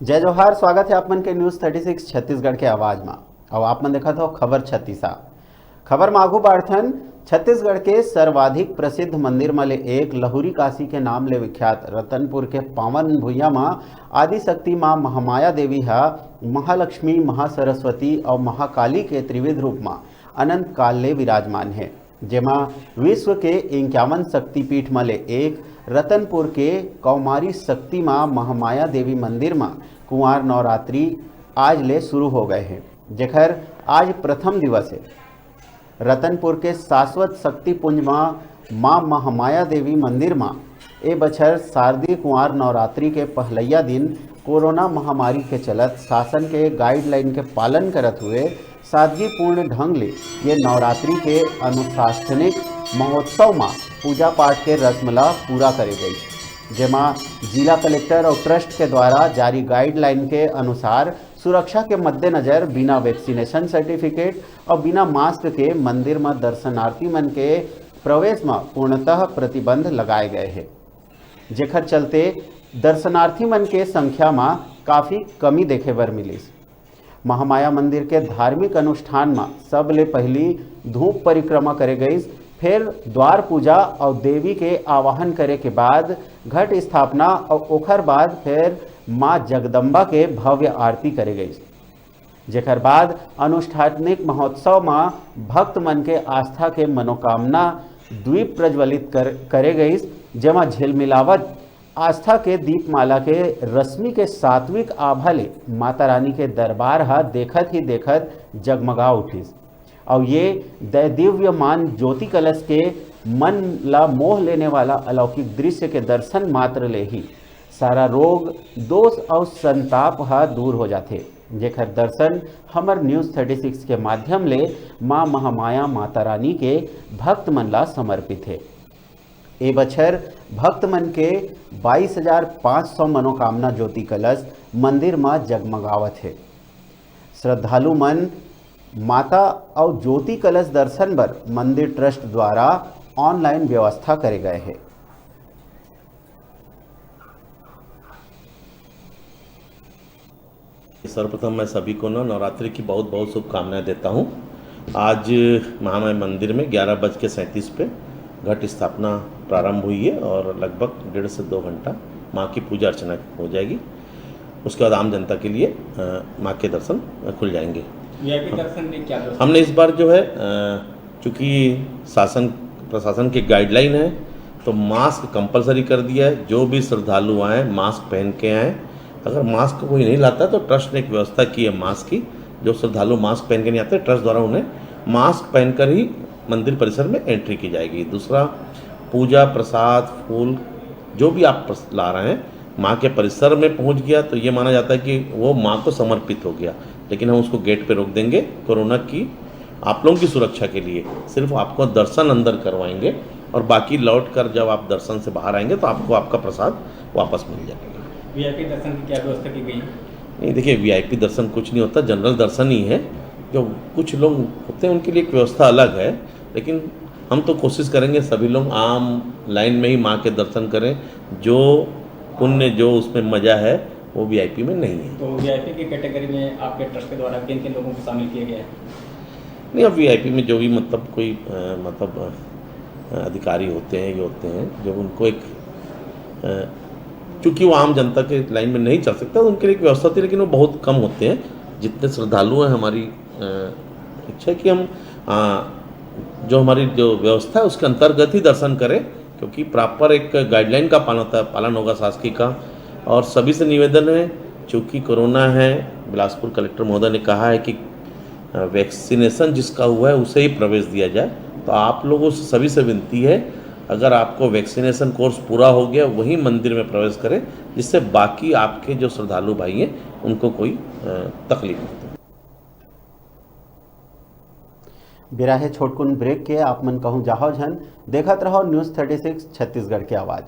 जय जोहार। स्वागत है आपमन के न्यूज़ 36 छत्तीसगढ़ के आवाज में। और आपमन देखा था खबर 36। खबर में आगू बढ़थन। छत्तीसगढ़ के सर्वाधिक प्रसिद्ध मंदिर में ले एक लहुरी काशी के नाम ले विख्यात रतनपुर के पावन भुइया में आदिशक्ति माँ महामाया देवी है महालक्ष्मी, महासरस्वती और महाकाली के त्रिविध रूप में अनंत काल ले विराजमान है। जेमा विश्व के 51 शक्तिपीठ में ले एक रतनपुर के कौमारी शक्ति माँ महामाया देवी मंदिर में कुंवार नवरात्रि आज ले शुरू हो गए हैं, जेकर आज प्रथम दिवस है। रतनपुर के शाश्वत शक्तिपुंज माँ महामाया देवी मंदिर में ए बछर शारदीय कुंवार नवरात्रि के पहलैया दिन कोरोना महामारी के चलत शासन के गाइडलाइन के पालन करत हुए सादगीपूर्ण ढंग ले ये नवरात्रि के अनुशासनिक महोत्सव में पूजा पाठ के रस्म ला पूरा करे गई। जेमा जिला कलेक्टर और ट्रस्ट के द्वारा जारी गाइडलाइन के अनुसार सुरक्षा के मद्देनजर बिना वैक्सीनेशन सर्टिफिकेट और बिना मास्क के मंदिर में दर्शनार्थी मन के प्रवेश में पूर्णतः प्रतिबंध लगाए गए हैं, जेकर चलते दर्शनार्थी मन के संख्या में काफ़ी कमी देखे बर मिली। महामाया मंदिर के धार्मिक अनुष्ठान में सबले पहली धूप परिक्रमा करे गई, फिर द्वार पूजा और देवी के आवाहन करे के बाद घट स्थापना और ओखर बाद फिर माँ जगदम्बा के भव्य आरती करे गई। जेकर बाद अनुष्ठानिक महोत्सव में भक्त मन के आस्था के मनोकामना द्वीप प्रज्वलित करे गई, जेमा झिलमिलावत आस्था के दीपमाला के रश्मि के सात्विक आभा ले माता रानी के दरबार हा देखत ही देखत जगमगा उठिस। और ये दिव्यमान ज्योति कलश के मन ला मोह लेने वाला अलौकिक दृश्य के दर्शन मात्र ले ही सारा रोग, दोष और संताप हा दूर हो जाते, जेकर दर्शन हमर न्यूज़ 36 के माध्यम ले माँ महामाया माता रानी के भक्त मन ला समर्पित है। ए बछर भक्त मन के 22,500 मनोकामना ज्योति कलश मंदिर में जगमगावत है। श्रद्धालु मन माता और ज्योति कलश दर्शन बर मंदिर ट्रस्ट द्वारा ऑनलाइन व्यवस्था करे गए हैं। सर्वप्रथम मैं सभी को नवरात्रि की बहुत बहुत शुभकामनाएं देता हूं। आज महामाया मंदिर में 11:37 पे घट स्थापना प्रारंभ हुई है और लगभग 1.5 से 2 घंटा माँ की पूजा अर्चना हो जाएगी। उसके बाद आम जनता के लिए माँ के दर्शन खुल जाएंगे। वीआईपी दर्शन में क्या हमने इस बार जो है चूँकि शासन प्रशासन की गाइडलाइन है तो मास्क कंपलसरी कर दिया है। जो भी श्रद्धालु आएँ मास्क पहन के आएँ। अगर मास्क कोई नहीं लाता तो ट्रस्ट ने एक व्यवस्था की है मास्क की। जो श्रद्धालु मास्क पहन के नहीं आते ट्रस्ट द्वारा उन्हें मास्क पहनकर ही मंदिर परिसर में एंट्री की जाएगी। दूसरा, पूजा प्रसाद फूल जो भी आप ला रहे हैं माँ के परिसर में पहुँच गया तो ये माना जाता है कि वो माँ को समर्पित हो गया, लेकिन हम उसको गेट पे रोक देंगे। कोरोना की आप लोगों की सुरक्षा के लिए सिर्फ आपको दर्शन अंदर करवाएंगे और बाकी लौट कर जब आप दर्शन से बाहर आएंगे तो आपको आपका प्रसाद वापस मिल जाएगा। वीआईपी दर्शन की क्या व्यवस्था की गई? नहीं, देखिए वीआईपी दर्शन कुछ नहीं होता, जनरल दर्शन ही है। जो कुछ लोग होते हैं उनके लिए एक व्यवस्था अलग है, लेकिन हम तो कोशिश करेंगे सभी लोग आम लाइन में ही माँ के दर्शन करें। जो पुण्य जो उसमें मज़ा है वो वीआईपी में नहीं है। तो वीआईपी की कैटेगरी में आपके ट्रस्ट के द्वारा किन किन लोगों को शामिल किया गया है? नहीं, अब वीआईपी में जो भी मतलब कोई अधिकारी होते हैं, ये होते हैं जो उनको एक चूँकि वो आम जनता के लाइन में नहीं चल सकता तो उनके लिए एक व्यवस्था थी, लेकिन वो बहुत कम होते हैं। जितने श्रद्धालु हैं हमारी इच्छा है कि हम जो हमारी जो व्यवस्था है उसके अंतर्गत ही दर्शन करें, क्योंकि प्रॉपर एक गाइडलाइन का पालन होगा शासकीय का। और सभी से निवेदन है, चूँकि कोरोना है, बिलासपुर कलेक्टर महोदय ने कहा है कि वैक्सीनेशन जिसका हुआ है उसे ही प्रवेश दिया जाए। तो आप लोगों से सभी से विनती है, अगर आपको वैक्सीनेशन कोर्स पूरा हो गया वही मंदिर में प्रवेश करें, जिससे बाकी आपके जो श्रद्धालु भाई हैं उनको कोई तकलीफ नहीं हो। बिराहे छोटकुन ब्रेक के आप मन कहूँ जाहो झन देखत रहो न्यूज़ 36 छत्तीसगढ़ के आवाज़।